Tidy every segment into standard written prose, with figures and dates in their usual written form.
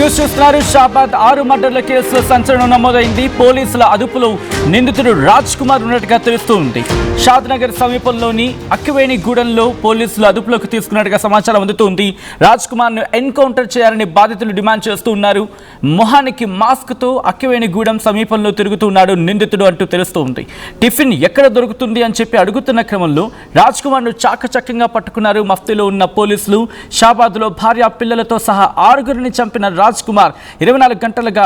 News చూస్తున్నారు. షాబాద్ 6 మర్డర్ల కేసులో సంచలనం నమోదైంది. పోలీసుల అదుపులో నిందితుడు రాజ్ కుమార్ ఉన్నట్టుగా తెలుస్తోంది. షాద్నగర్ సమీపంలోని అక్కివేణిగూడెంలో పోలీసులు అదుపులోకి తీసుకున్నట్టుగా సమాచారం అందుతోంది. రాజ్ కుమార్ ను ఎన్కౌంటర్ చేయాలని బాధితులు డిమాండ్ చేస్తూ ఉన్నారు. మొహానికి మాస్క్ తో అక్కివేణిగూడెం సమీపంలో తిరుగుతున్నాడు నిందితుడు అంటూ తెలుస్తోంది. టిఫిన్ ఎక్కడ దొరుకుతుంది అని చెప్పి అడుగుతున్న క్రమంలో రాజ్ కుమార్ ను చాకచక్యంగా పట్టుకున్నారు మఫ్తీలో ఉన్న పోలీసులు. షాబాద్ లో భార్య పిల్లలతో సహా 6గురిని చంపిన రాజ్ కుమార్ 24 గంటలుగా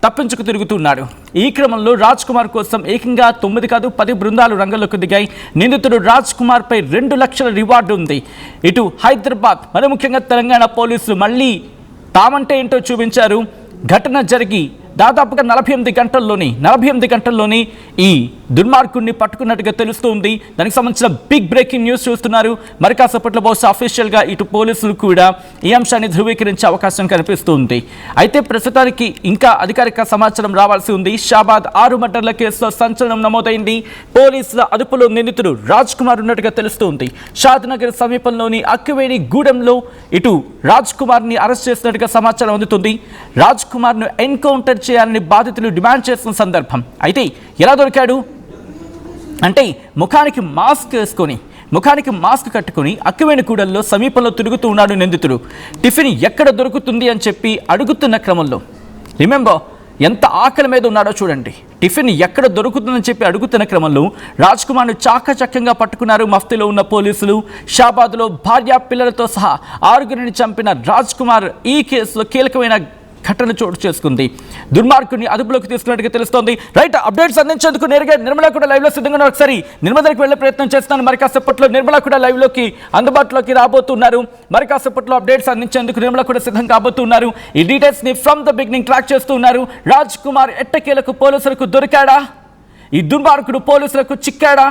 తప్పించుకు తిరుగుతున్నాడు. ఈ క్రమంలో రాజ్ కుమార్ కోసం ఏకంగా 9 కాదు 10 బృందాలు రంగంలోకి దిగాయి. నిందితుడు రాజ్ కుమార్ పై 2 లక్షల రివార్డు ఉంది. ఇటు హైదరాబాద్ మరి ముఖ్యంగా తెలంగాణ పోలీసులు మళ్ళీ తామంటే ఏంటో చూపించారు. ఘటన జరిగి దాదాపుగా 48 గంటల్లోని ఈ దుర్మార్గుడిని పట్టుకున్నట్టుగా తెలుస్తుంది. దానికి సంబంధించిన బిగ్ బ్రేకింగ్ న్యూస్ చూస్తున్నారు. మరి కాసేపట్లో బహుశా అఫీషియల్గా ఇటు పోలీసులు కూడా ఈ అంశాన్ని ధృవీకరించే అవకాశం కనిపిస్తుంది. అయితే ప్రస్తుతానికి ఇంకా అధికారిక సమాచారం రావాల్సి ఉంది. షాబాద్ 6 మర్డర్ల కేసులో సంచలనం నమోదైంది. పోలీసుల అదుపులో నిందితుడు రాజ్ కుమార్ ఉన్నట్టుగా తెలుస్తుంది. షాద్నగర్ సమీపంలోని అక్కివేణిగూడెంలో ఇటు రాజ్ కుమార్ని అరెస్ట్ చేసినట్టుగా సమాచారం అందుతుంది. రాజ్ కుమార్ను ఎన్కౌంటర్ చేయాలని బాధితులు డిమాండ్ చేస్తున్న సందర్భం. అయితే ఎలా దొరికాడు అంటే ముఖానికి మాస్క్ కట్టుకుని అక్కివేణిగూడెంలో సమీపంలో తిరుగుతూ ఉన్నాడు నిందితుడు. టిఫిన్ ఎక్కడ దొరుకుతుంది అని చెప్పి అడుగుతున్న క్రమంలో రిమెంబర్ ఎంత ఆకలి మీద ఉన్నాడో చూడండి. టిఫిన్ ఎక్కడ దొరుకుతుందని చెప్పి అడుగుతున్న క్రమంలో రాజ్ కుమార్ను చాకచక్యంగా పట్టుకున్నారు మఫ్తీలో ఉన్న పోలీసులు. షాబాద్లో భార్య పిల్లలతో సహా 6గురిని చంపిన రాజ్ కుమార్ ఈ కేసులో కీలకమైన ఘటన చోటు చేసుకుంది. దుర్మార్గుని అదుపులోకి తీసుకున్నట్టుగా తెలుస్తోంది. రైట్, అప్డేట్స్ అందించేందుకు నేరుగా నిర్మల కూడా లైవ్ లో సిద్ధంగా ఒకసారి నిర్మల దగ్గరికి వెళ్లే ప్రయత్నం చేస్తాను. మరి కాసేపట్లో నిర్మల కూడా లైవ్ లోకి అందుబాటులోకి రాబోతున్నారు. మరి కాసేపట్లో అప్డేట్స్ అందించేందుకు నిర్మల కూడా సిద్ధం కాబోతున్నారు. ఈ డీటెయిల్స్ ని ఫ్రమ్ ద బిగినింగ్ ట్రాక్ చేస్తున్నారు. రాజ్ కుమార్ ఎట్టకేలకు పోలీసులకు దొరికాడా? ఈ దుర్మార్గుడు పోలీసులకు చిక్కాడా?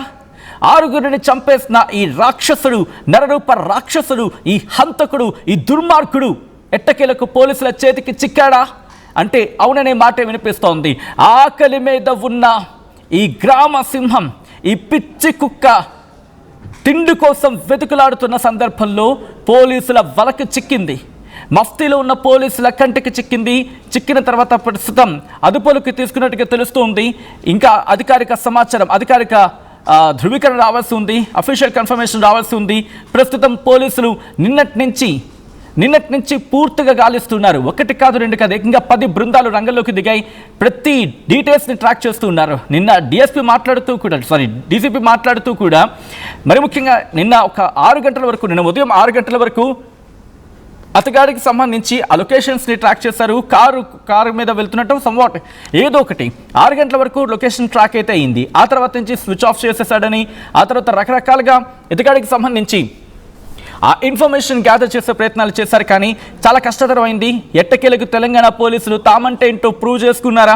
6గురిని చంపేసిన ఈ రాక్షసుడు, నరరూప రాక్షసుడు, ఈ హంతకుడు, ఈ దుర్మార్గుడు ఎట్టకేలకు పోలీసుల చేతికి చిక్కాడా అంటే అవుననే మాట వినిపిస్తోంది. ఆకలి మీద ఉన్న ఈ గ్రామ సింహం, ఈ పిచ్చి కుక్క తిండి కోసం వెతుకులాడుతున్న సందర్భంలో పోలీసుల వలకు చిక్కింది. మఫ్తీలో ఉన్న పోలీసుల కంటికి చిక్కింది. చిక్కిన తర్వాత ప్రస్తుతం అదుపులోకి తీసుకున్నట్టుగా తెలుస్తోంది. ఇంకా అధికారిక సమాచారం, అధికారిక ధృవీకరణ రావాల్సి ఉంది, అఫీషియల్ కన్ఫర్మేషన్ రావాల్సి ఉంది. ప్రస్తుతం పోలీసులు నిన్నటి నుంచి పూర్తిగా గాలిస్తున్నారు. 1 కాదు 2 కాదు ఏకంగా 10 బృందాలు రంగంలోకి దిగాయి. ప్రతి డీటెయిల్స్ని ట్రాక్ చేస్తూ ఉన్నారు. నిన్న డీసీపీ మాట్లాడుతూ కూడా మరి ముఖ్యంగా నిన్న ఒక 6 గంటల వరకు, నిన్న ఉదయం 6 గంటల వరకు అతగాడికి సంబంధించి ఆ లొకేషన్స్ని ట్రాక్ చేశారు. కారు మీద వెళ్తున్నట్టు సంవాట్ ఏదో ఒకటి 6 గంటల వరకు లొకేషన్ ట్రాక్ అయితే అయింది. ఆ తర్వాత నుంచి స్విచ్ ఆఫ్ చేసేసాడని, ఆ తర్వాత రకరకాలుగా ఇతగాడికి సంబంధించి ఆ ఇన్ఫర్మేషన్ గ్యాదర్ చేసే ప్రయత్నాలు చేశారు. కానీ చాలా కష్టతరమైంది. ఎట్టకేలకు తెలంగాణ పోలీసులు తామంటే ఏంటో ప్రూవ్ చేసుకున్నారా?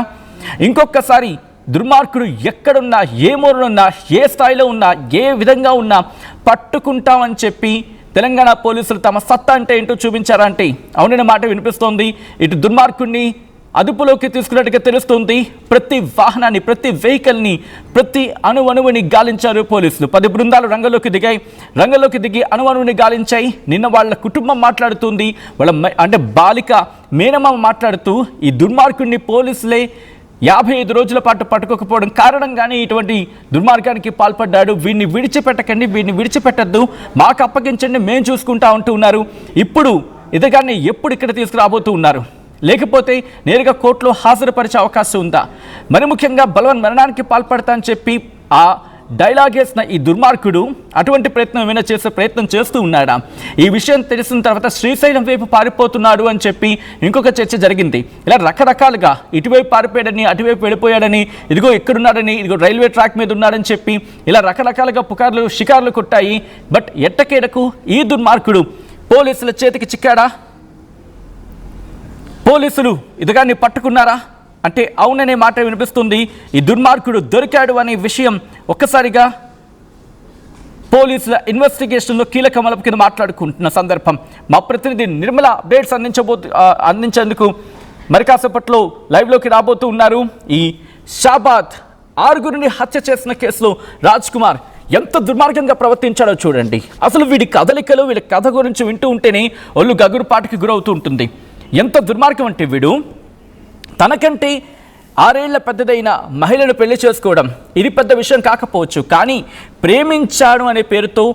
ఇంకొకసారి దుర్మార్గుడు ఎక్కడున్నా, ఏ మూలనున్నా, ఏ స్థాయిలో ఉన్నా, ఏ విధంగా ఉన్నా పట్టుకుంటామని చెప్పి తెలంగాణ పోలీసులు తమ సత్తా అంటే ఏంటో చూపించారా అంటే అవుననే మాట వినిపిస్తోంది. ఇటు దుర్మార్గుడిని అదుపులోకి తీసుకున్నట్టుగా తెలుస్తుంది. ప్రతి వాహనాన్ని, ప్రతి వెహికల్ని, ప్రతి అణువణువుని గాలించారు పోలీసులు. 10 బృందాలు రంగంలోకి దిగి అణువణువుని గాలించాయి. నిన్న వాళ్ళ కుటుంబం మాట్లాడుతుంది, వాళ్ళ బాలిక మేనమామ మాట్లాడుతూ ఈ దుర్మార్గుడిని పోలీసులే 55 రోజుల పాటు పట్టుకోకపోవడం కారణంగానే ఇటువంటి దుర్మార్గానికి పాల్పడ్డాడు. వీడిని విడిచిపెట్టద్దు, మాకు అప్పగించండి, మేము చూసుకుంటా ఉంటూ ఉన్నారు. ఇప్పుడు ఇతగాన్ని ఎప్పుడు ఇక్కడ తీసుకురాబోతూ ఉన్నారు? లేకపోతే నేరుగా కోర్టులో హాజరుపరిచే అవకాశం ఉందా? మరి ముఖ్యంగా బలవన్ మరణానికి పాల్పడతా అని చెప్పి ఆ డైలాగ్ వేసిన ఈ దుర్మార్గుడు అటువంటి ప్రయత్నం ఏమైనా చేసే ప్రయత్నం చేస్తూ ఉన్నాడా? ఈ విషయం తెలిసిన తర్వాత శ్రీశైలం వైపు పారిపోతున్నాడు అని చెప్పి ఇంకొక చర్చ జరిగింది. ఇలా రకరకాలుగా ఇటువైపు పారిపోయాడని, అటువైపు వెళ్ళిపోయాడని, ఇదిగో ఎక్కడున్నాడని, ఇదిగో రైల్వే ట్రాక్ మీద ఉన్నాడని చెప్పి ఇలా రకరకాలుగా షికార్లు కొట్టాయి. బట్ ఎట్టకేలకు ఈ దుర్మార్గుడు పోలీసుల చేతికి చిక్కాడా? పోలీసులు ఇతగాన్ని పట్టుకున్నారా అంటే అవుననే మాట వినిపిస్తుంది. ఈ దుర్మార్గుడు దొరికాడు అనే విషయం ఒక్కసారిగా పోలీసుల ఇన్వెస్టిగేషన్లో కీలక మలుపు కింద మాట్లాడుకుంటున్న సందర్భం. మా ప్రతినిధి నిర్మల అప్డేట్స్ అందించేందుకు మరి కాసేపట్లో లైవ్లోకి రాబోతూ ఉన్నారు. ఈ షాబాద్ 6గురిని హత్య చేసిన కేసులో రాజ్ కుమార్ ఎంత దుర్మార్గంగా ప్రవర్తించాడో చూడండి. అసలు వీడి కదలికలు, వీళ్ళ కథ గురించి వింటూ ఉంటేనే ఒళ్ళు గగురుపాటుకి గురవుతూ ఉంటుంది. ఎంత దుర్మార్గం అంటే వీడు తనకంటే 6 ఏళ్ల పెద్దదైన మహిళను పెళ్లి చేసుకోవడం ఇది పెద్ద విషయం కాకపోవచ్చు, కానీ ప్రేమించాడు అనే పేరుతో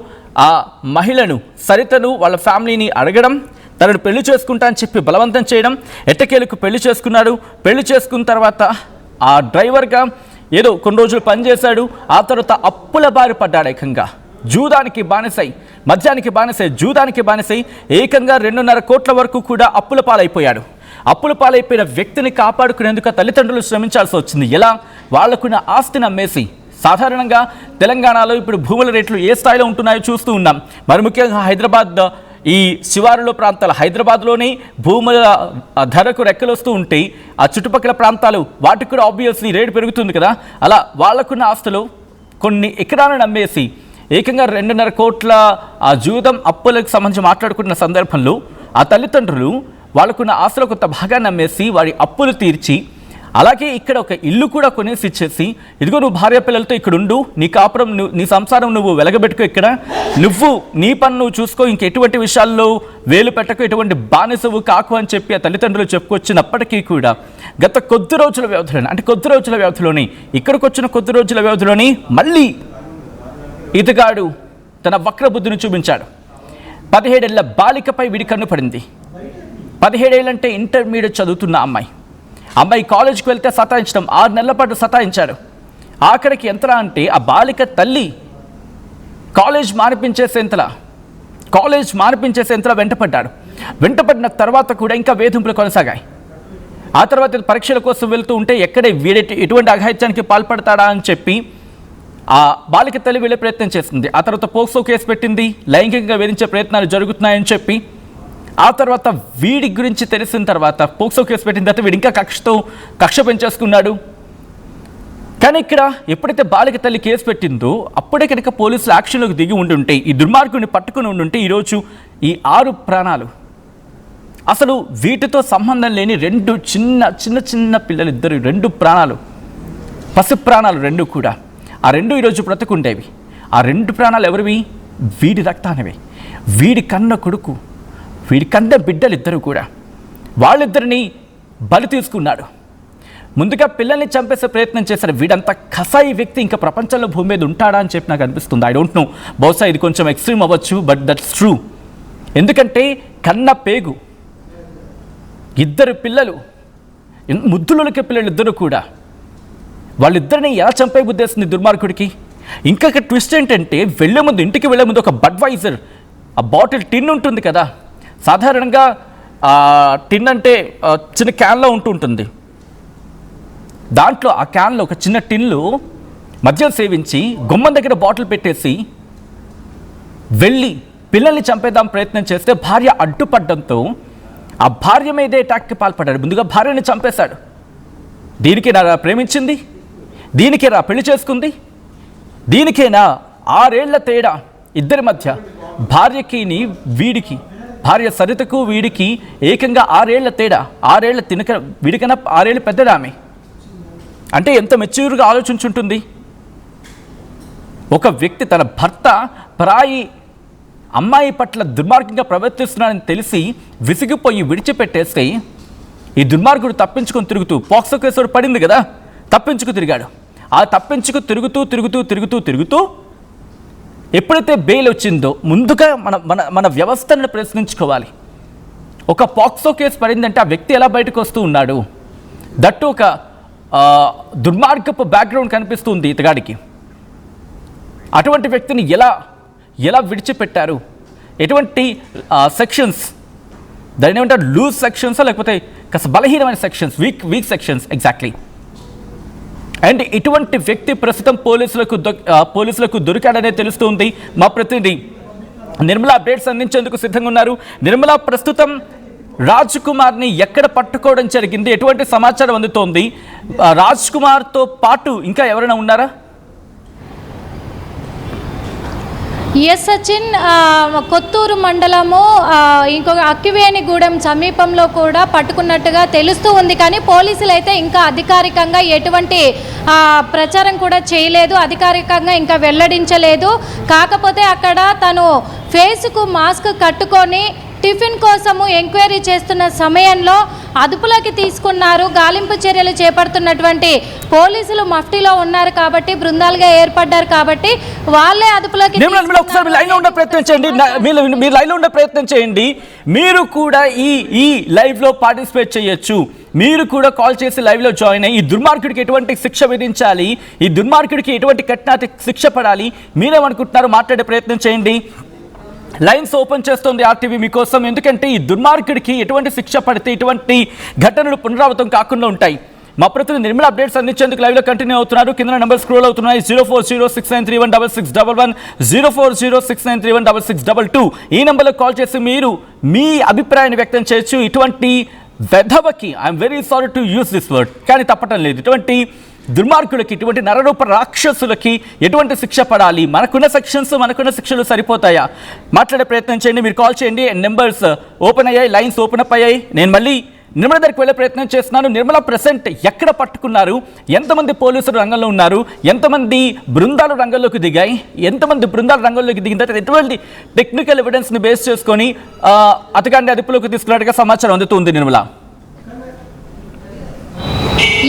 ఆ మహిళను సరితను వాళ్ళ ఫ్యామిలీని అడగడం, తనను పెళ్లి చేసుకుంటా అని చెప్పి బలవంతం చేయడం, ఎట్టకేలకు పెళ్లి చేసుకున్నాడు. పెళ్లి చేసుకున్న తర్వాత ఆ డ్రైవర్గా ఏదో కొన్ని రోజులు పనిచేశాడు. ఆ తర్వాత అప్పుల బారి పడ్డాడు. ఏకంగా జూదానికి బానిసై, మద్యానికి బానిసై, జూదానికి బానిసై ఏకంగా 2.5 కోట్ల వరకు కూడా అప్పుల పాలైపోయాడు. అప్పుల పాలైపోయిన వ్యక్తిని కాపాడుకునేందుకు తల్లిదండ్రులు శ్రమించాల్సి వచ్చింది. ఎలా? వాళ్లకున్న ఆస్తిని అమ్మేసి. సాధారణంగా తెలంగాణలో ఇప్పుడు భూముల రేట్లు ఏ స్థాయిలో ఉంటున్నాయో చూస్తూ ఉన్నాం. మరి ముఖ్యంగా హైదరాబాద్ ఈ శివారులో ప్రాంతాలు, హైదరాబాద్లోని భూముల ధరకు రెక్కలు వస్తూ ఉంటాయి. ఆ చుట్టుపక్కల ప్రాంతాలు వాటికి కూడా ఆబ్వియస్లీ రేటు పెరుగుతుంది కదా. అలా వాళ్లకున్న ఆస్తులు కొన్ని ఎకరాలను అమ్మేసి ఏకంగా 2.5 కోట్ల ఆ జూదం అప్పులకు సంబంధించి మాట్లాడుకున్న సందర్భంలో ఆ తల్లిదండ్రులు వాళ్ళకున్న ఆస్తులు కొంత భాగాన్ని అమ్మేసి వారి అప్పులు తీర్చి, అలాగే ఇక్కడ ఒక ఇల్లు కూడా కొనేసి ఇచ్చేసి, ఇదిగో నువ్వు భార్య పిల్లలతో ఇక్కడ ఉండు, నీ కాపురం నీ సంసారం నువ్వు వెలగబెట్టుకో, ఇక్కడ నువ్వు నీ పని నువ్వు చూసుకో, ఇంకెటువంటి విషయాల్లో వేలు పెట్టకు, ఎటువంటి బానిసవు కాకు అని చెప్పి ఆ తల్లిదండ్రులు చెప్పుకొచ్చినప్పటికీ కూడా గత కొద్ది రోజుల వ్యవధిలోనే, అంటే కొద్ది రోజుల వ్యవధిలోనే, ఇక్కడికి వచ్చిన కొద్ది రోజుల వ్యవధిలోనే మళ్ళీ ఇతగాడు తన వక్రబుద్ధిని చూపించాడు. 17 ఏళ్ల బాలికపై వీడి కన్ను పడింది. 17 ఏళ్ళంటే ఇంటర్మీడియట్ చదువుతున్న అమ్మాయి కాలేజ్కి వెళ్తే సతాయించడం, 6 నెలల పాటు సతాయించాడు. ఆఖరికి ఎంతలా అంటే ఆ బాలిక తల్లి కాలేజ్ మానిపించేసేంతలా వెంటపడిన తర్వాత కూడా ఇంకా వేధింపులు కొనసాగాయి. ఆ తర్వాత పరీక్షల కోసం వెళ్తూ ఉంటే ఎక్కడే ఎటువంటి అఘాయిత్యానికి పాల్పడతాడా అని చెప్పి ఆ బాలిక తల్లి వెళ్ళే ప్రయత్నం చేస్తుంది. ఆ తర్వాత పోక్సో కేసు పెట్టింది, లైంగికంగా వేధించే ప్రయత్నాలు జరుగుతున్నాయని చెప్పి. ఆ తర్వాత వీడి గురించి తెలిసిన తర్వాత పోక్సో కేసు పెట్టిన తర్వాత వీడు ఇంకా కక్ష పెంచేసుకున్నాడు. కానీ ఇక్కడ ఎప్పుడైతే బాలిక తల్లి కేసు పెట్టిందో అప్పుడే కనుక పోలీసులు యాక్షన్లోకి దిగి ఉండుంటే, ఈ దుర్మార్గుని పట్టుకుని ఉండుంటే ఈరోజు ఈ 6 ప్రాణాలు, అసలు వీటితో సంబంధం లేని 2 చిన్న పిల్లలు, 2 ప్రాణాలు, పసి ప్రాణాలు 2 కూడా, ఆ 2 ఈరోజు బ్రతుకుండేవి. ఆ 2 ప్రాణాలు ఎవరివి? వీడి రక్తానివి. వీడి కన్న కొడుకు, వీడి కన్న బిడ్డలు ఇద్దరు కూడా, వాళ్ళిద్దరిని బలి తీసుకున్నాడు. ముందుగా పిల్లల్ని చంపేసే ప్రయత్నం చేశారు. వీడంత కసాయి వ్యక్తి ఇంకా ప్రపంచంలో భూమి మీద ఉంటాడా అని చెప్పి నాకు అనిపిస్తుంది. ఐ డోంట్ నో, బహుశా ఇది కొంచెం ఎక్స్ట్రీమ్ అవ్వచ్చు, బట్ దట్స్ ట్రూ. ఎందుకంటే కన్న పేగు 2 పిల్లలు, ముద్దులకే పిల్లలు ఇద్దరు కూడా, వాళ్ళిద్దరిని ఎలా చంపే ఉద్దేశింది దుర్మార్గుడికి. ఇంకొక ట్విస్ట్ ఏంటంటే ఇంటికి వెళ్ళే ముందు ఒక బడ్వైజర్ ఆ బాటిల్ టిన్ ఉంటుంది కదా, సాధారణంగా టిన్ అంటే చిన్న క్యాన్లో ఉంటుంది. దాంట్లో ఆ క్యాన్లో ఒక చిన్న టిన్లో మద్యం సేవించి గుమ్మం దగ్గర బాటిల్ పెట్టేసి వెళ్ళి పిల్లల్ని చంపేద్దాం ప్రయత్నం చేస్తే భార్య అడ్డుపడడంతో ఆ భార్య మీదే అటాక్కి పాల్పడ్డాడు. ముందుగా భార్యని చంపేశాడు. దీనికేనా ప్రేమించింది? దీనికేనా పెళ్లి చేసుకుంది? దీనికేనా 6 ఏళ్ల తేడా ఇద్దరి మధ్య, భార్యకి వీడికి, భార్య సరితకు వీడికి ఏకంగా 6 ఏళ్ల తేడా. 6 ఏళ్ల వీడికన్నా 6 ఏళ్ళు పెద్దదా ఆమె. అంటే ఎంత మెచ్యూర్గా ఆలోచించుంటుంది. ఒక వ్యక్తి తన భర్త పరాయి అమ్మాయి పట్ల దుర్మార్గంగా ప్రవర్తిస్తున్నాడని తెలిసి విసిగిపోయి విడిచిపెట్టేస్తే ఈ దుర్మార్గుడు తప్పించుకొని తిరుగుతూ, పోక్సో కేసు పడింది కదా, తప్పించుకు తిరిగాడు. ఆ తప్పించుకు తిరుగుతూ ఎప్పుడైతే బెయిల్ వచ్చిందో ముందుగా మన వ్యవస్థను ప్రశ్నించుకోవాలి. ఒక పోక్సో కేసు పడిందంటే ఆ వ్యక్తి ఎలా బయటకు వస్తూ ఉన్నాడు? దట్టు ఒక దుర్మార్గపు బ్యాక్గ్రౌండ్ కనిపిస్తుంది ఇతగాడికి. అటువంటి వ్యక్తిని ఎలా విడిచిపెట్టారు? ఎటువంటి సెక్షన్స్, దాని ఏమంటారు, లూజ్ సెక్షన్సా లేకపోతే కాస్త బలహీనమైన sections, week sections exactly. And ఇటువంటి వ్యక్తి ప్రస్తుతం పోలీసులకు దొరికాడనే తెలుస్తుంది. మా ప్రతినిధి నిర్మల అప్డేట్స్ అందించేందుకు సిద్ధంగా ఉన్నారు. నిర్మల, ప్రస్తుతం రాజ్ కుమార్ని ఎక్కడ పట్టుకోవడం జరిగింది? ఎటువంటి సమాచారం అందుతోంది? రాజ్ కుమార్తో పాటు ఇంకా ఎవరైనా ఉన్నారా? ఎస్ సచిన్, కొత్తూరు మండలము ఇంకొక అక్కివేణిగూడెం సమీపంలో కూడా పట్టుకున్నట్టుగా తెలుస్తూ ఉంది. కానీ పోలీసులు అయితే ఇంకా అధికారికంగా ఎటువంటి ప్రచారం కూడా చేయలేదు, అధికారికంగా ఇంకా వెల్లడించలేదు. కాకపోతే అక్కడ తను ఫేస్కు మాస్క్ కట్టుకొని టిఫిన్ కోసము ఎంక్వైరీ చేస్తున్న సమయంలో అదుపులోకి తీసుకున్నారు. గాలింపు చర్యలు చేపడుతున్నటువంటి పోలీసులు మఫ్టీలో ఉన్నారు కాబట్టి, బృందాలుగా ఏర్పడ్డారు కాబట్టి వాళ్ళే అదుపులోకి ఒకసారి లైన్లో ఉండే ప్రయత్నం చేయండి. మీరు లైన్లో ఉండే ప్రయత్నం చేయండి. మీరు కూడా ఈ లైవ్లో పార్టిసిపేట్ చేయొచ్చు. మీరు కూడా కాల్ చేసి లైవ్లో జాయిన్ అయ్యి ఈ దుర్మార్గుడికి ఎటువంటి శిక్ష విధించాలి, ఈ దుర్మార్గుడికి ఎటువంటి కఠిన శిక్ష పడాలి, మీరేమనుకుంటున్నారు మాట్లాడే ప్రయత్నం చేయండి. లైన్స్ ఓపెన్ చేస్తుంది ఆర్టీవీ మీకోసం. ఎందుకంటే ఈ దుర్మార్గుడికి ఎటువంటి శిక్ష పడితే ఇటువంటి ఘటనలు పునరావృతం కాకుండా ఉంటాయి. మా ప్రతినిధి నిర్మల అప్డేట్స్ అందించేందుకు లైవ్లో కంటిన్యూ అవుతున్నారు. కింద నెంబర్ స్క్రోల్ అవుతున్నాయి. 0406931611 0406931622 ఈ నెంబర్లో కాల్ చేసి మీరు మీ అభిప్రాయాన్ని వ్యక్తం చేయొచ్చు. ఇటువంటి వెధవకి, I am very sorry to use this word, కానీ తప్పటం లేదు, ఇటువంటి దుర్మార్గులకి, ఇటువంటి నరరూప రాక్షసులకి ఎటువంటి శిక్ష పడాలి, మనకున్న శిక్షలు సరిపోతాయా, మాట్లాడే ప్రయత్నం చేయండి. మీరు కాల్ చేయండి. నెంబర్స్ ఓపెన్ అయ్యాయి, లైన్స్ ఓపెన్ అప్ అయ్యాయి. నేను మళ్ళీ నిర్మల దగ్గరికి వెళ్ళే ప్రయత్నం చేస్తున్నాను. నిర్మల ప్రెసెంట్ ఎక్కడ పట్టుకున్నారు, ఎంతమంది పోలీసులు రంగంలో ఉన్నారు, ఎంతమంది బృందాలు రంగంలోకి దిగాయి, ఎంతమంది బృందాలు రంగంలోకి దిగిన తర్వాత ఎటువంటి టెక్నికల్ ఎవిడెన్స్ని బేస్ చేసుకొని అతగాన్ని అదుపులోకి తీసుకున్నట్టుగా సమాచారం అందుతుంది నిర్మల?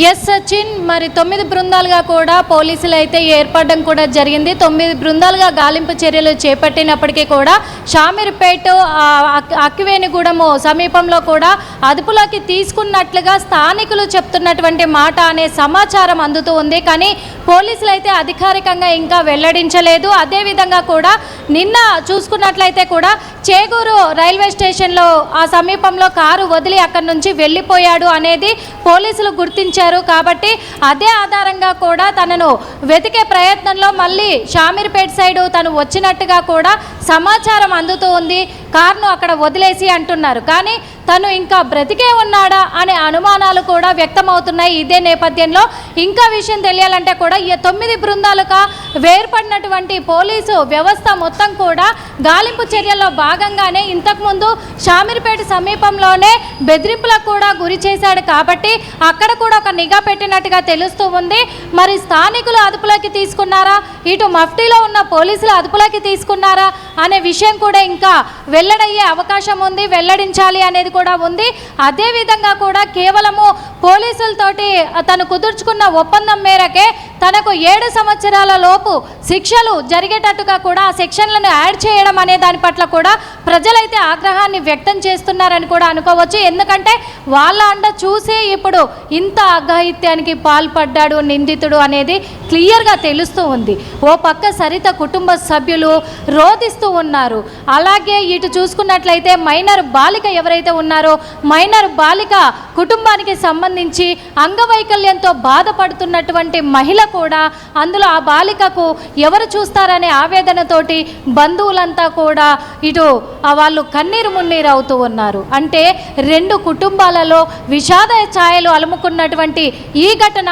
ఎస్ సచిన్, మరి 9 బృందాలుగా కూడా పోలీసులు అయితే ఏర్పడడం కూడా జరిగింది. 9 బృందాలుగా గాలింపు చర్యలు చేపట్టినప్పటికీ కూడా షామీర్పేట, అక్కివేణిగూడెము సమీపంలో కూడా అదుపులోకి తీసుకున్నట్లుగా స్థానికులు చెప్తున్నటువంటి మాట అనే సమాచారం అందుతూ ఉంది. కానీ పోలీసులు అయితే అధికారికంగా ఇంకా వెల్లడించలేదు. అదేవిధంగా కూడా నిన్న చూసుకున్నట్లయితే కూడా చేగూరు రైల్వే స్టేషన్లో ఆ సమీపంలో కారు వదిలి అక్కడి నుంచి వెళ్ళిపోయాడు అనేది పోలీసులు గుర్తించారు. కాబట్టి అదే ఆధారంగా కూడా తనను వెతికే ప్రయత్నంలో మళ్ళీ షామీర్పేట సైడ్ తను వచ్చినట్టుగా కూడా సమాచారం అందుతూ ఉంది. కారును అక్కడ వదిలేసి అంటున్నారు. కానీ తను ఇంకా బ్రతికే ఉన్నాడా అనే అనుమానాలు కూడా వ్యక్తమవుతున్నాయి. ఇదే నేపథ్యంలో ఇంకా విషయం తెలియాలంటే కూడా ఈ 9 బృందాలుగా వేర్పడినటువంటి పోలీసు వ్యవస్థ మొత్తం కూడా గాలింపు చర్యల్లో భాగంగానే ఇంతకుముందు షామీర్పేట సమీపంలోనే బెదిరింపులకు కూడా గురి చేశాడు. కాబట్టి అక్కడ కూడా ఒక నిఘా పెట్టినట్టుగా తెలుస్తూ ఉంది. మరి స్థానికులు అదుపులోకి తీసుకున్నారా, ఇటు మఫ్టీలో ఉన్న పోలీసులు అదుపులోకి తీసుకున్నారా అనే విషయం కూడా ఇంకా వెల్లడయ్యే అవకాశం ఉంది, వెల్లడించాలి అనేది కూడా ఉంది. అదేవిధంగా కూడా కేవలము పోలీసులతోటి తను కుదుర్చుకున్న ఒప్పందం మేరకే తనకు 7 సంవత్సరాల లోపు శిక్షలు జరిగేటట్టుగా కూడా ఆ సెక్షన్లను యాడ్ చేయడం అనే దాని పట్ల కూడా ప్రజలైతే ఆగ్రహాన్ని వ్యక్తం చేస్తున్నారని కూడా అనుకోవచ్చు. ఎందుకంటే వాళ్ళ అండ చూసి ఇప్పుడు ఇంత అఘాయిత్యానికి పాల్పడ్డాడు నిందితుడు అనేది క్లియర్గా తెలుస్తూ ఉంది. ఓ పక్క సరిత కుటుంబ సభ్యులు రోధిస్తూ ఉన్నారు. అలాగే ఇటు చూసుకున్నట్లయితే మైనర్ బాలిక ఎవరైతే ఉన్నారో మైనర్ బాలిక కుటుంబానికి సంబంధించి అంగవైకల్యంతో బాధపడుతున్నటువంటి మహిళ కూడా, అందులో ఆ బాలికకు ఎవరు చూస్తారనే ఆవేదనతోటి బంధువులంతా కూడా ఇటు వాళ్ళు కన్నీరు మున్నీరు అవుతూ ఉన్నారు. అంటే 2 కుటుంబాలలో విషాద ఛాయలు అలుముకున్నటువంటి ఈ ఘటన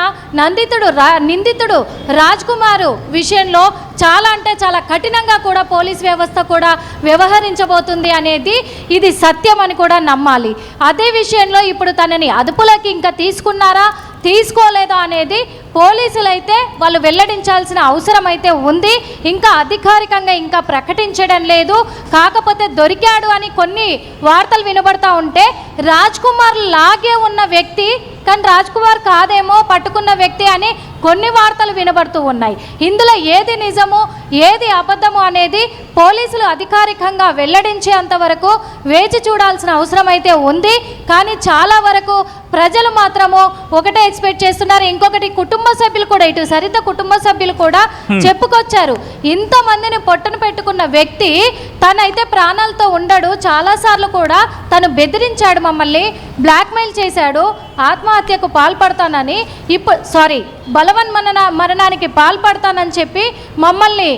నిందితుడు రాజ్ కుమార్ విషయంలో చాలా అంటే చాలా కఠినంగా కూడా పోలీస్ వ్యవస్థ కూడా వ్యవహరించబోతుంది అనేది ఇది సత్యం అని కూడా నమ్మాలి. అదే విషయంలో ఇప్పుడు తనని అదుపులోకి ఇంకా తీసుకున్నారా, తీసుకోలేదా అనేది పోలీసులైతే వాళ్ళు వెల్లడించాల్సిన అవసరం అయితే ఉంది. ఇంకా అధికారికంగా ఇంకా ప్రకటించడం లేదు. కాకపోతే దొరికాడు అని కొన్ని వార్తలు వినబడతా ఉంటే రాజ్ కుమార్ లాగే ఉన్న వ్యక్తి, కానీ రాజ్ కుమార్ కాదేమో పట్టుకున్న వ్యక్తి అని కొన్ని వార్తలు వినబడుతూ ఉన్నాయి. ఇందులో ఏది నిజము ఏది అబద్ధము అనేది పోలీసులు అధికారికంగా వెల్లడించేంత వరకు వేచి చూడాల్సిన అవసరం అయితే ఉంది. కానీ చాలా వరకు ప్రజలు మాత్రము ఒకటే ఎక్స్పెక్ట్ చేస్తున్నారు. ఇంకొకటి కుటుంబ సభ్యులు కూడా, ఇటు సరిత కుటుంబ సభ్యులు కూడా చెప్పుకొచ్చారు. ఇంతమందిని పొట్టను పెట్టుకున్న వ్యక్తి తనైతే ప్రాణాలతో ఉండడు, చాలాసార్లు కూడా తను బెదిరించాడు, మమ్మల్ని బ్లాక్మెయిల్ చేశాడు, ఆత్మహత్యకు పాల్పడతానని మరణానికి పాల్పడతానని చెప్పి మమ్మల్ని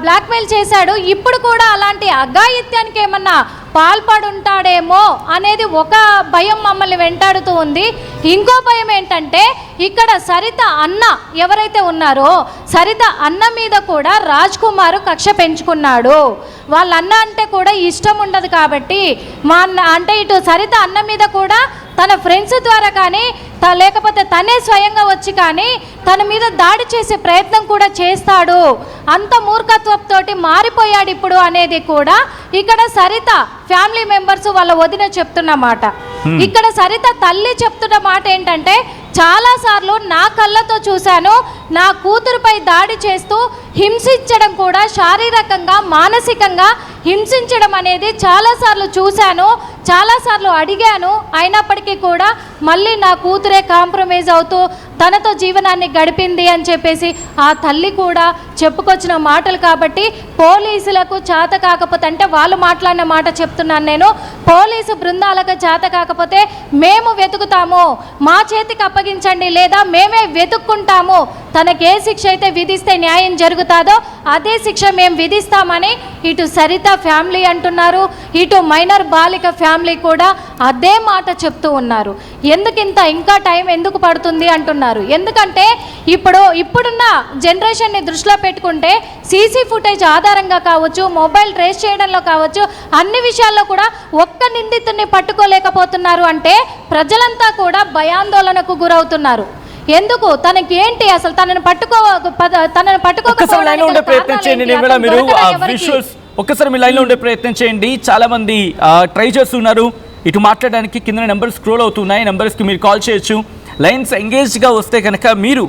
బ్లాక్మెయిల్ చేశాడు. ఇప్పుడు కూడా అలాంటి అఘాయిత్యానికి ఏమన్నా పాల్పడుంటాడేమో అనేది ఒక భయం మమ్మల్ని వెంటాడుతూ ఉంది. ఇంకో భయం ఏంటంటే ఇక్కడ సరిత అన్న ఎవరైతే ఉన్నారో సరిత అన్న మీద కూడా రాజ్ కుమార్ కక్ష పెంచుకున్నాడు. వాళ్ళ అన్న అంటే కూడా ఇష్టం ఉండదు కాబట్టి మా అన్న అంటే ఇటు సరిత అన్న మీద కూడా తన ఫ్రెండ్స్ ద్వారా కానీ లేకపోతే తనే స్వయంగా వచ్చి కానీ తన మీద దాడి చేసే ప్రయత్నం కూడా చేస్తాడు. అంత మూర్ఖత్వంతోటి మారిపోయాడు ఇప్పుడు అనేది కూడా ఇక్కడ సరిత ఫ్యామిలీ మెంబర్స్ వాళ్ళ వదిన చెప్తున్నమాట. ఇక్కడ సరిత తల్లి చెప్తున్న మాట ఏంటంటే, చాలాసార్లు నా కళ్ళతో చూశాను, నా కూతురుపై దాడి చేస్తూ హింసించడం కూడా శారీరకంగా మానసికంగా హింసించడం అనేది చాలాసార్లు చూశాను, చాలాసార్లు అడిగాను. అయినప్పటికీ కూడా మళ్ళీ నా కూతురే కాంప్రమైజ్ అవుతూ తనతో జీవనాన్ని గడిపింది అని చెప్పేసి ఆ తల్లి కూడా చెప్పుకొచ్చిన మాటలు. కాబట్టి పోలీసులకు చేత కాకపోతే, అంటే వాళ్ళు మాట్లాడిన మాట చెప్తున్నాను నేను, పోలీసు బృందాలకు చేత కాకపోతే మేము వెతుకుతాము, మా చేతికి అప్పగించండి, లేదా మేమే వెతుక్కుంటాము, తనకి ఏ శిక్ష అయితే విధిస్తే న్యాయం జరుగుతుందో అదే శిక్ష మేము విధిస్తామని ఇటు సరిత ఫ్యామిలీ అంటున్నారు, ఇటు మైనర్ బాలిక ఫ్యామిలీ కూడా అదే మాట చెప్తూ ఉన్నారు. ఎందుకింత ఇంకా టైం ఎందుకు పడుతుంది అంటున్నారు. ఎందుకంటే ఇప్పుడున్న జనరేషన్ని దృష్టిలో పెట్టుకుంటే సీసీ ఫుటేజ్ ఆధారంగా కావచ్చు, మొబైల్ ట్రేస్ చేయడంలో కావచ్చు, అన్ని విషయాల్లో కూడా ఒక్క నిందితుడిని పట్టుకోలేకపోతున్నారు. అంటే ప్రజలంతా కూడా భయాందోళనకు గురవుతున్నారు. ఎందుకు, తనకి ఏంటి, అసలు తనను ఒక్కసారి ఉండే ప్రయత్నం చేయండి. మీరు విజువల్స్ ఒక్కసారి మీ లైన్లో ఉండే ప్రయత్నం చేయండి. చాలా మంది ట్రై చేస్తున్నారు ఇటు మాట్లాడడానికి. కింద నెంబర్ స్క్రోల్ అవుతున్నాయి, నెంబర్స్కి మీరు కాల్ చేయొచ్చు. లైన్స్ ఎంగేజ్గా వస్తే కనుక మీరు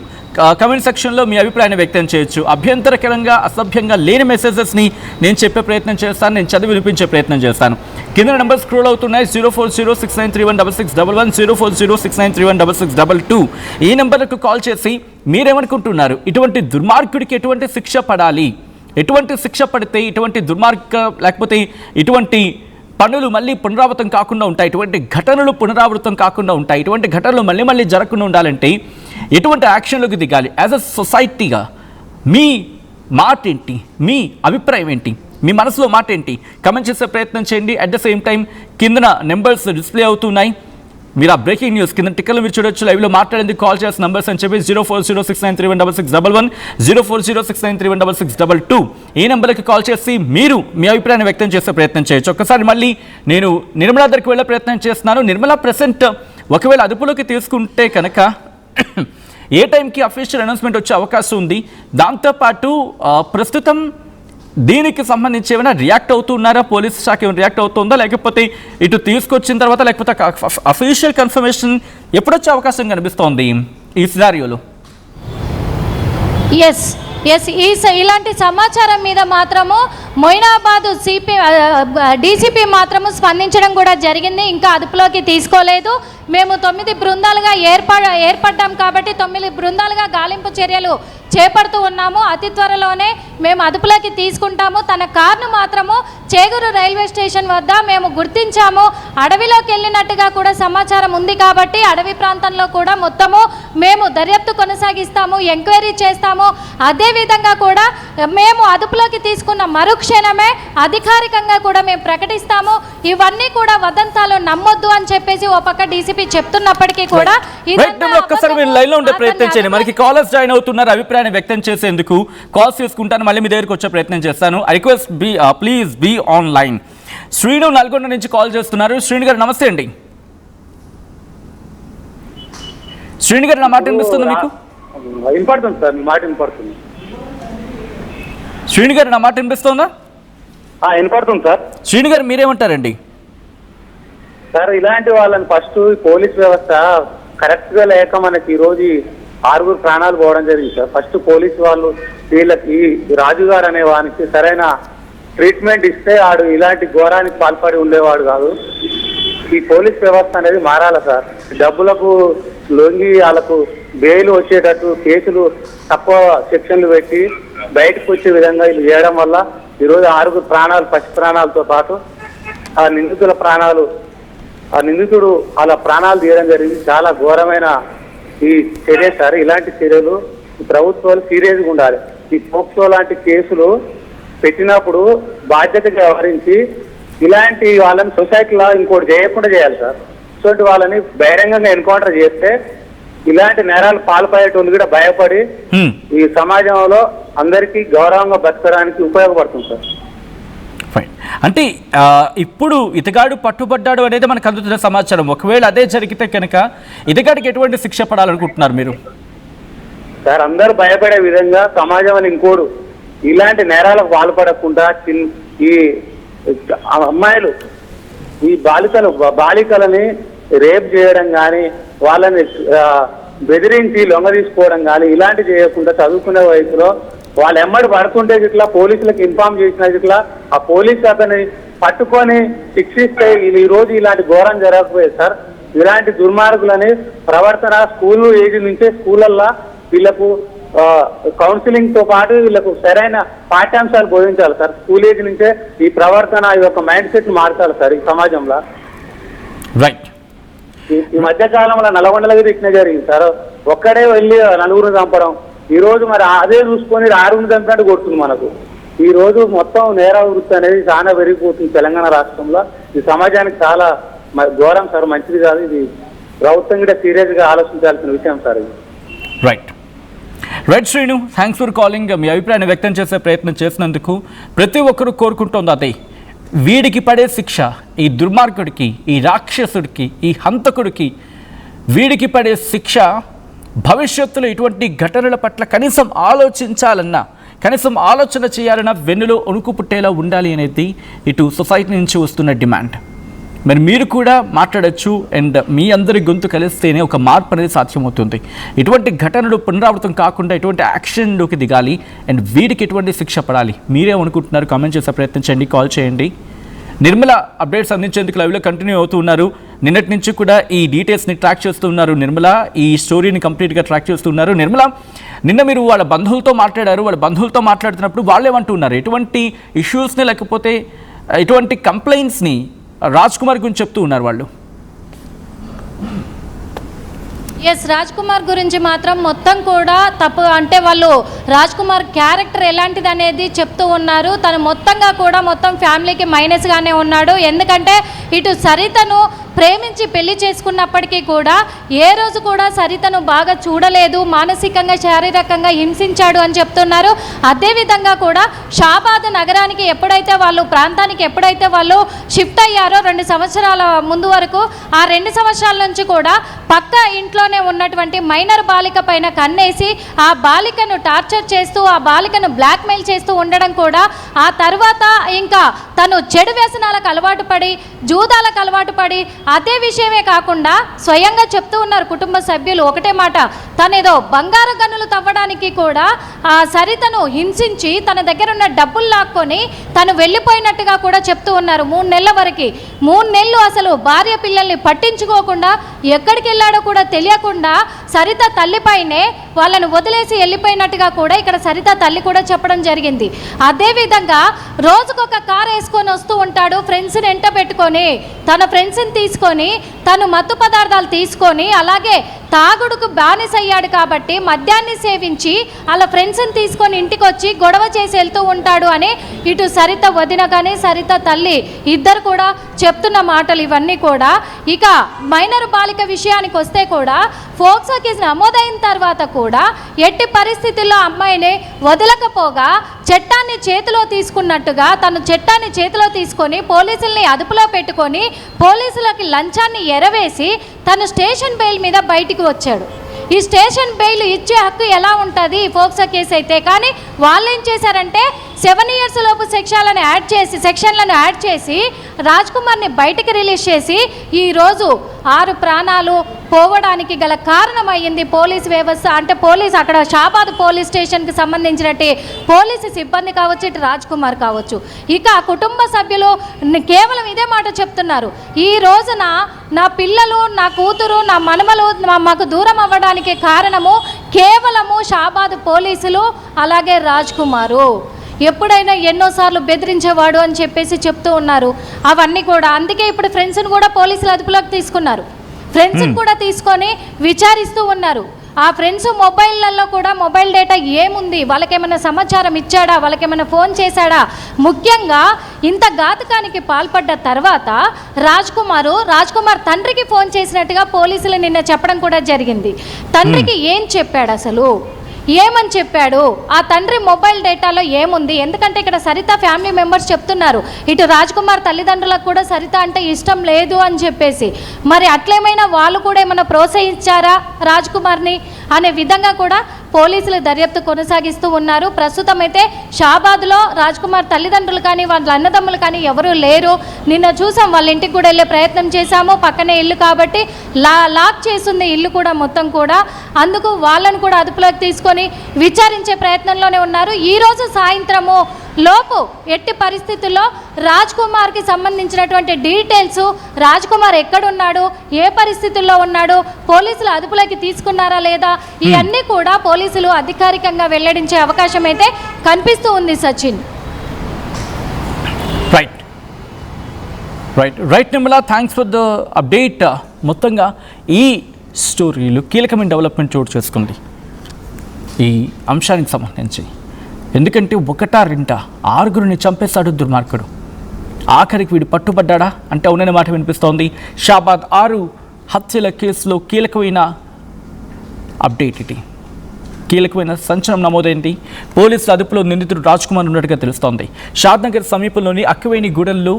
కమెంట్ సెక్షన్లో మీ అభిప్రాయాన్ని వ్యక్తం చేయొచ్చు. అభ్యంతరకరంగా అసభ్యంగా లేని మెసేజెస్ని నేను చెప్పే ప్రయత్నం చేస్తాను, నేను చదివి వినిపించే ప్రయత్నం చేస్తాను. కింద నెంబర్ స్క్రోల్ అవుతున్నాయి. 04069316611, 04069316622. ఈ నెంబర్లకు కాల్ చేసి మీరేమనుకుంటున్నారు, ఇటువంటి దుర్మార్గుడికి ఎటువంటి శిక్ష పడాలి, ఎటువంటి శిక్ష పడితే ఇటువంటి లేకపోతే ఇటువంటి పనులు మళ్ళీ పునరావృతం కాకుండా ఉంటాయి, ఇటువంటి ఘటనలు పునరావృతం కాకుండా ఉంటాయి, ఇటువంటి ఘటనలు మళ్ళీ జరగకుండా ఉండాలంటే ఎటువంటి యాక్షన్లోకి దిగాలి? యాజ్ అ సొసైటీగా మీ మాట ఏంటి, మీ అభిప్రాయం ఏంటి, మీ మనసులో మాట ఏంటి? కమెంట్ చేసే ప్రయత్నం చేయండి. అట్ ద సేమ్ టైం కిందన నెంబర్స్ డిస్ప్లే అవుతున్నాయి. మీరు ఆ బ్రేకింగ్ న్యూస్ కింద టిక్కలు మీరు చూడొచ్చు. లైవ్లో మాట్లాడేందుకు కాల్ చేసిన నంబర్స్ అని చెప్పి 04069316611, 04069316622. ఈ నెంబర్కి కాల్ చేసి మీరు మీ అభిప్రాయాన్ని వ్యక్తం చేసే ప్రయత్నం చేయొచ్చు. ఒక్కసారి మళ్ళీ నేను నిర్మలా దగ్గరికి వెళ్ళే ప్రయత్నం చేస్తున్నాను. నిర్మలా ప్రెసెంట్ ఒకవేళ అదుపులోకి తీసుకుంటే కనుక ఏ టైంకి అఫీషియల్ అనౌన్స్మెంట్ వచ్చే అవకాశం ఉంది? దాంతోపాటు ప్రస్తుతం దీనికి సంబంధించి ఏమైనా రియాక్ట్ అవుతున్నారా, పోలీస్ శాఖ ఏమైనా రియాక్ట్ అవుతుందా, లేకపోతే ఇటు తీసుకొచ్చిన తర్వాత లేకపోతే అఫీషియల్ కన్ఫర్మేషన్ ఎప్పుడొచ్చే అవకాశం కనిపిస్తోంది ఈ సినారియోలో? ఎస్ ఇలాంటి సమాచారం మీద మాత్రము మొయినాబాద్ డీసీపీ మాత్రము స్పందించడం కూడా జరిగింది. ఇంకా అదుపులోకి తీసుకోలేదు. మేము 9 బృందాలుగా ఏర్పడ్డాం కాబట్టి 9 బృందాలుగా గాలింపు చర్యలు చేపడుతూ ఉన్నాము. అతి త్వరలోనే మేము అదుపులోకి తీసుకుంటాము. తన కారును మాత్రము చేగూరు రైల్వే స్టేషన్ వద్ద మేము గుర్తించాము. అడవిలోకి వెళ్ళినట్టుగా కూడా సమాచారం ఉంది కాబట్టి అడవి ప్రాంతంలో కూడా మొత్తము మేము దర్యాప్తు కొనసాగిస్తాము, ఎంక్వైరీ చేస్తాము. అదేవిధంగా కూడా మేము అదుపులోకి తీసుకున్న మరుక్షణమే అధికారికంగా కూడా మేము ప్రకటిస్తాము. ఇవన్నీ కూడా వదంతాలు నమ్మొద్దు అని చెప్పేసి ఓ పక్క డీసీపీ చెప్తున్నప్పటికీ కూడా ఒక్కసారి మీరు లైన్లో ఉండే ప్రయత్నం చేయండి. మనకి కాలర్స్ జాయిన్ అవుతున్నారు, అభిప్రాయాన్ని వ్యక్తం చేసేందుకు కాల్స్ తీసుకుంటాను. మళ్ళీ మీ దగ్గరికి వచ్చే ప్రయత్నం చేస్తాను. I request please be online. Srinu Nalgonda నుంచి కాల్ చేస్తున్నారు. శ్రీను గారు నమస్తే అండి. శ్రీను గారు నా మాట వినిపిస్తుంది మీకు? వినపడుతుంది సార్, మీ మాట వినపడుతుంది. శ్రీను గారు నా మాట వినిపిస్తుందా? వినపడుతుంది సార్. శ్రీను గారు మీరేమంటారండి? సార్ ఇలాంటి వాళ్ళని ఫస్ట్ పోలీస్ వ్యవస్థ కరెక్ట్ గా లేక మనకి ఈ రోజు 6 ప్రాణాలు పోవడం జరిగింది సార్. ఫస్ట్ పోలీసు వాళ్ళు వీళ్ళకి రాజు గారు అనే వానికి సరైన ట్రీట్మెంట్ ఇస్తే ఆడు ఇలాంటి ఘోరానికి పాల్పడి ఉండేవాడు కాదు. ఈ పోలీస్ వ్యవస్థ అనేది మారాలి సార్. డబ్బులకు లొంగి వాళ్ళకు బెయిల్ వచ్చేటట్టు కేసులు తక్కువ సెక్షన్లు పెట్టి బయటకు వచ్చే విధంగా ఇది చేయడం వల్ల ఈరోజు 6 ప్రాణాలు, పసి ప్రాణాలతో పాటు ఆ నిందితుడు వాళ్ళ ప్రాణాలు తీయడం జరిగింది. చాలా ఘోరమైన ఈ చర్య సార్. ఇలాంటి చర్యలు ప్రభుత్వాలు సీరియస్గా ఉండాలి. ఈ పోక్సో లాంటి కేసులు పెట్టినప్పుడు బాధ్యతగా వ్యవహరించి ఇలాంటి వాళ్ళని సొసైటీలో ఇంకోటి చేయకుండా చేయాలి సార్. ఇటువంటి వాళ్ళని బహిరంగంగా ఎన్కౌంటర్ చేస్తే ఇలాంటి నేరాలు పాల్పడేటోళ్ళు కూడా భయపడి ఈ సమాజంలో అందరికీ గౌరవంగా బతకడానికి ఉపయోగపడుతుంది సార్. ఫైన్. అంటే ఇప్పుడు ఇతగాడు పట్టుబడ్డాడు అనేది మనకు అందుతున్న సమాచారం. ఒకవేళ అదే జరిగితే కనుక ఇతగాడికి ఎటువంటి శిక్ష పడాలనుకుంటున్నారు మీరు? సార్ అందరూ భయపడే విధంగా సమాజం అని ఇంకోడు ఇలాంటి నేరాలకు పాల్పడకుండా ఈ అమ్మాయిలు ఈ బాలికలని రేప్ చేయడం కానీ వాళ్ళని బెదిరించి లొంగ తీసుకోవడం కానీ ఇలాంటి చేయకుండా చదువుకునే వయసులో వాళ్ళు ఎమ్మడి పడుతుంటే ఇట్లా పోలీసులకు ఇన్ఫార్మ్ చేసిన ఇట్లా ఆ పోలీసు అతన్ని పట్టుకొని శిక్షిస్తే ఈ రోజు ఇలాంటి ఘోరం జరగకపోయేది సార్. ఇలాంటి దుర్మార్గులని ప్రవర్తన స్కూల్ ఏజ్ నుంచే స్కూళ్ళల్లో వీళ్ళకు కౌన్సిలింగ్ తో పాటు వీళ్ళకు సరైన పాఠ్యాంశాలు బోధించాలి సార్. స్కూల్ ఏజ్ నుంచే ఈ ప్రవర్తన ఈ యొక్క మైండ్ సెట్ మార్చాలి సార్ ఈ సమాజంలో. రైట్. ఈ మధ్య కాలంలో నల్గొండలగిరి ఇట్లా జరిగింది సార్. ఒక్కడే వెళ్ళి నలుగురిని చంపడం. ఈ రోజు మరి అదే చూసుకొని 6 చంపినట్టు కొడుతుంది మనకు. ఈ రోజు మొత్తం నేర వృత్తి అనేది చాలా పెరిగిపోతుంది తెలంగాణ రాష్ట్రంలో. ఈ సమాజానికి చాలా ఘోరం సార్, మంచిది కాదు. ఇది ప్రభుత్వం కూడా సీరియస్ గా ఆలోచించాల్సిన విషయం సార్ ఇది. Right right Srinu, thanks for calling. మీ అభిప్రాయాన్ని వ్యక్తం చేసే ప్రయత్నం చేసినందుకు. ప్రతి ఒక్కరూ కోరుకుంటోంది అదే, వీడికి పడే శిక్ష, ఈ దుర్మార్గుడికి, ఈ రాక్షసుడికి, ఈ హంతకుడికి వీడికి పడే శిక్ష భవిష్యత్తులో ఇటువంటి ఘటనల పట్ల కనీసం ఆలోచించాలన్నా, కనీసం ఆలోచన చేయాలన్నా వెన్నులో వణుకు పుట్టేలా ఉండాలి అనేది ఇటు సొసైటీ నుంచి వస్తున్న డిమాండ్. మరి మీరు కూడా మాట్లాడచ్చు అండ్ మీ అందరి గొంతు కలిస్తేనే ఒక మార్పు అనేది సాధ్యమవుతుంది. ఇటువంటి ఘటనలు పునరావృతం కాకుండా ఇటువంటి యాక్షన్లోకి దిగాలి అండ్ వీడికి ఎటువంటి శిక్ష పడాలి. మీరే అనుకుంటున్నారు? కామెంట్ చేసే ప్రయత్నం చేయండి, కాల్ చేయండి. నిర్మల అప్డేట్స్ అందించేందుకు లైవ్లో కంటిన్యూ అవుతూ ఉన్నారు. నిన్నటి నుంచి కూడా ఈ డీటెయిల్స్ని ట్రాక్ చేస్తూ ఉన్నారు నిర్మల, ఈ స్టోరీని కంప్లీట్గా ట్రాక్ చేస్తూ ఉన్నారు. నిర్మల, నిన్న మీరు వాళ్ళ బంధువులతో మాట్లాడారు. వాళ్ళ బంధువులతో మాట్లాడుతున్నప్పుడు వాళ్ళు ఏమంటున్నారు? ఎటువంటి ఇష్యూస్ని లేకపోతే ఎటువంటి కంప్లైంట్స్ని రాజ్ కుమార్ గురించి చెప్తూ ఉన్నారు వాళ్ళు? ఎస్, రాజ్ కుమార్ గురించి మాత్రం మొత్తం కూడా తప్పు, అంటే వాళ్ళు రాజ్ కుమార్ క్యారెక్టర్ ఎలాంటిది అనేది చెప్తూ ఉన్నారు. తను మొత్తంగా కూడా మొత్తం ఫ్యామిలీకి మైనస్గానే ఉన్నాడు. ఎందుకంటే ఇటు సరితను ప్రేమించి పెళ్లి చేసుకున్నప్పటికీ కూడా ఏ రోజు కూడా సరితను బాగా చూడలేదు, మానసికంగా శారీరకంగా హింసించాడు అని చెప్తున్నారు. అదేవిధంగా కూడా షాబాద్ నగరానికి ఎప్పుడైతే వాళ్ళు ప్రాంతానికి ఎప్పుడైతే వాళ్ళు షిఫ్ట్ అయ్యారో 2 సంవత్సరాల ముందు వరకు, ఆ 2 సంవత్సరాల నుంచి కూడా పక్క ఇంట్లోనే ఉన్నటువంటి మైనర్ బాలిక పైన కన్నేసి ఆ బాలికను టార్చర్ చేస్తూ, ఆ బాలికను బ్లాక్మెయిల్ చేస్తూ ఉండడం కూడా, ఆ తర్వాత ఇంకా తను చెడు వ్యసనాలకు అలవాటు పడి, జూదాలకు అలవాటు పడి, అదే విషయమే కాకుండా స్వయంగా చెప్తూ ఉన్నారు కుటుంబ సభ్యులు ఒకటే మాట, తనేదో బంగారు గనులు తవ్వడానికి కూడా ఆ సరితను హింసించి తన దగ్గర ఉన్న డబ్బులు లాక్కొని తను వెళ్ళిపోయినట్టుగా కూడా చెప్తూ ఉన్నారు. 3 నెలల వరకు, 3 నెలలు అసలు భార్య పిల్లల్ని పట్టించుకోకుండా, ఎక్కడికి వెళ్ళాడో కూడా తెలియకుండా సరిత తల్లిపైనే వాళ్ళను వదిలేసి వెళ్ళిపోయినట్టుగా కూడా ఇక్కడ సరిత తల్లి కూడా చెప్పడం జరిగింది. అదేవిధంగా రోజుకొక కారు వేసుకొని వస్తూ ఉంటాడు, ఫ్రెండ్స్ని వెంట పెట్టుకొని, తన ఫ్రెండ్స్ని తీసుకొని, తను మత్తు పదార్థాలు తీసుకొని, అలాగే తాగుడుకు బానిసయ్యాడు కాబట్టి మద్యాన్ని సేవించి అలా ఫ్రెండ్స్ని తీసుకొని ఇంటికి వచ్చి గొడవ చేసి వెళ్తూ ఉంటాడు అని ఇటు సరిత వదిన కానీ సరిత తల్లి ఇద్దరు కూడా చెప్తున్న మాటలు ఇవన్నీ కూడా. ఇక మైనర్ బాలిక విషయానికి వస్తే కూడా ఫోక్సో కేసు నమోదైన తర్వాత కూడా ఎట్టి పరిస్థితుల్లో అమ్మాయిని వదలకపోగా చట్టాన్ని చేతిలో తీసుకున్నట్టుగా తను చట్టాన్ని చేతిలో తీసుకొని పోలీసుల్ని అదుపులో పెట్టుకొని పోలీసులకి లంచాన్ని ఎరవేసి తను స్టేషన్ బెయిల్ మీద బయటికి వచ్చాడు. ఈ స్టేషన్ బెయిల్ ఇచ్చే హక్కు ఎలా ఉంటుంది ఫోక్సో కేసు అయితే? కానీ వాళ్ళు ఏం చేశారంటే 7 years లోపు సెక్షన్లను యాడ్ చేసి రాజ్ కుమార్ని బయటికి రిలీజ్ చేసి ఈరోజు 6 ప్రాణాలు పోవడానికి గల కారణమయ్యింది పోలీస్ వ్యవస్థ. అంటే అక్కడ షాబాద్ పోలీస్ స్టేషన్కి సంబంధించినట్టు పోలీసు సిబ్బంది కావచ్చు, ఇటు రాజ్ కుమార్ కావచ్చు. ఇక కుటుంబ సభ్యులు కేవలం ఇదే మాట చెప్తున్నారు, ఈ రోజున నా పిల్లలు, నా కూతురు, నా మనమలు మాకు దూరం అవ్వడానికి కారణము కేవలము షాబాద్ పోలీసులు, అలాగే రాజ్ కుమారు. ఎప్పుడైనా ఎన్నోసార్లు బెదిరించేవాడు అని చెప్పేసి చెప్తూ ఉన్నారు. అవన్నీ కూడా అందుకే ఇప్పుడు ఫ్రెండ్స్ని కూడా పోలీసులు అదుపులోకి తీసుకున్నారు. ఫ్రెండ్స్ని కూడా తీసుకొని విచారిస్తూ ఉన్నారు. ఆ ఫ్రెండ్స్ మొబైల్లలో కూడా మొబైల్ డేటా ఏముంది, వాళ్ళకేమైనా సమాచారం ఇచ్చాడా, వాళ్ళకేమైనా ఫోన్ చేశాడా, ముఖ్యంగా ఇంత ఘాతకానికి పాల్పడ్డ తర్వాత రాజ్ కుమార్ తండ్రికి ఫోన్ చేసినట్టుగా పోలీసులు నిన్న చెప్పడం కూడా జరిగింది. తండ్రికి ఏం చెప్పాడు అసలు? ఏమని చెప్పాడు, ఆ తండ్రి మొబైల్ డేటాలో ఏముంది? ఎందుకంటే ఇక్కడ సరిత ఫ్యామిలీ మెంబర్స్ చెప్తున్నారు, ఇటు రాజ్ కుమార్ తల్లిదండ్రులకు కూడా సరిత అంటే ఇష్టం లేదు అని చెప్పేసి. మరి అట్లేమైనా వాళ్ళు కూడా ఏమైనా ప్రోత్సహించారా రాజ్ కుమార్ని అనే విధంగా కూడా పోలీసులు దర్యాప్తు కొనసాగిస్తూ ఉన్నారు. ప్రస్తుతం అయితే షాబాద్లో రాజ్ కుమార్ తల్లిదండ్రులు కానీ వాళ్ళ అన్నదమ్ములు కానీ ఎవరూ లేరు. నిన్న చూసాం, వాళ్ళ ఇంటికి కూడా వెళ్ళే ప్రయత్నం చేశాము, పక్కనే ఇల్లు కాబట్టి లాక్ చేస్తుంది ఇల్లు కూడా మొత్తం కూడా. అందుకు వాళ్ళను కూడా అదుపులోకి తీసుకొని విచారించే ప్రయత్నంలోనే ఉన్నారు. ఈరోజు సాయంత్రము లోపు ఎట్టి పరిస్థితుల్లో రాజ్ కుమార్కి సంబంధించినటువంటి డీటెయిల్స్, రాజ్ కుమార్ ఎక్కడున్నాడు, ఏ పరిస్థితుల్లో ఉన్నాడు, పోలీసులు అదుపులోకి తీసుకున్నారా లేదా, ఇవన్నీ కూడా పోలీసులు అధికారికంగా వెల్లడించే అవకాశం అయితే కనిపిస్తూ ఉంది Sachin. Right Nirmala, thanks for the update. మొత్తంగా ఈ స్టోరీలు కీలకమైన డెవలప్మెంట్ చోటు చేసుకుంది ఈ అంశానికి సంబంధించి. ఎందుకంటే ఒకటా రెంట 6గురిని చంపేశాడు దుర్మార్గుడు. ఆఖరికి వీడు పట్టుబడ్డా అంటే అవుననే మాట వినిపిస్తోంది. షాబాద్ 6 హత్యల కేసులో కీలకమైన అప్డేట్ ఇది. కీలకమైన సంచలనం నమోదైంది. పోలీసుల అదుపులో నిందితుడు రాజ్ కుమార్ ఉన్నట్టుగా తెలుస్తోంది. షాద్నగర్ సమీపంలోని అక్కివేణి గూడెంలో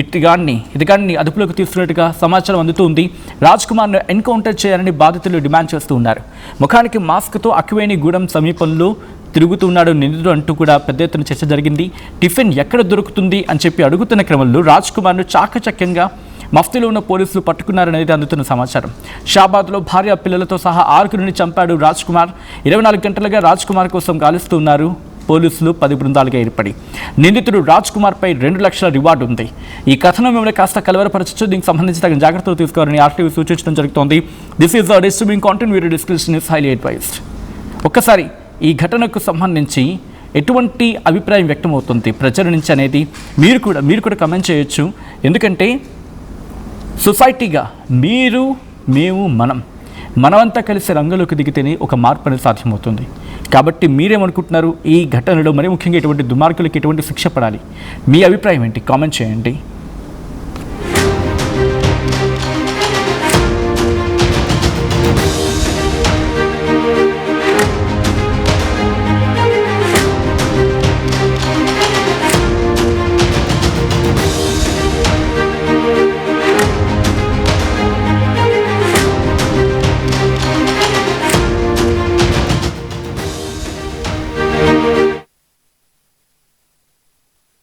ఇదిగాన్ని అదుపులోకి తీసుకున్నట్టుగా సమాచారం అందుతుంది. రాజ్ కుమార్ను ఎన్కౌంటర్ చేయాలని బాధితులు డిమాండ్ చేస్తూ ఉన్నారు. ముఖానికి మాస్క్తో అక్కివేణి గూడెం సమీపంలో తిరుగుతున్నాడు నిందితుడు అంటూ కూడా పెద్ద ఎత్తున చర్చ జరిగింది. టిఫిన్ ఎక్కడ దొరుకుతుంది అని చెప్పి అడుగుతున్న క్రమంలో రాజ్ కుమార్ను చాకచక్యంగా మఫ్తీలో ఉన్న పోలీసులు పట్టుకున్నారనేది అందుతున్న సమాచారం. షాబాద్లో భార్య పిల్లలతో సహా 6గురిని చంపాడు రాజ్ కుమార్. 24 గంటలుగా రాజ్ కుమార్ కోసం గాలిస్తూ ఉన్నారు పోలీసులు 10 బృందాలుగా ఏర్పడి. నిందితుడు రాజ్ కుమార్పై 2 లక్షల రివార్డు ఉంది. ఈ కథనం మిమ్మల్ని కాస్త కలవరపరచచ్చు. దీనికి సంబంధించి తగిన జాగ్రత్తలు తీసుకోవాలని ఆర్టీవీ సూచించడం జరుగుతోంది. This is distributing content, video description is highly advised. ఒక్కసారి ఈ ఘటనకు సంబంధించి ఎటువంటి అభిప్రాయం వ్యక్తమవుతుంది ప్రజల నుంచి అనేది మీరు కూడా కమెంట్ చేయొచ్చు. ఎందుకంటే సొసైటీగా మీరు, మేము, మనమంతా కలిసి రంగంలోకి దిగితేనే ఒక మార్పు అనేది సాధ్యమవుతుంది. కాబట్టి మీరేమనుకుంటున్నారు? ఈ ఘటనలో మరి ముఖ్యంగా ఎటువంటి దుర్మార్గులకి ఎటువంటి శిక్ష పడాలి? మీ అభిప్రాయం ఏంటి? కామెంట్ చేయండి.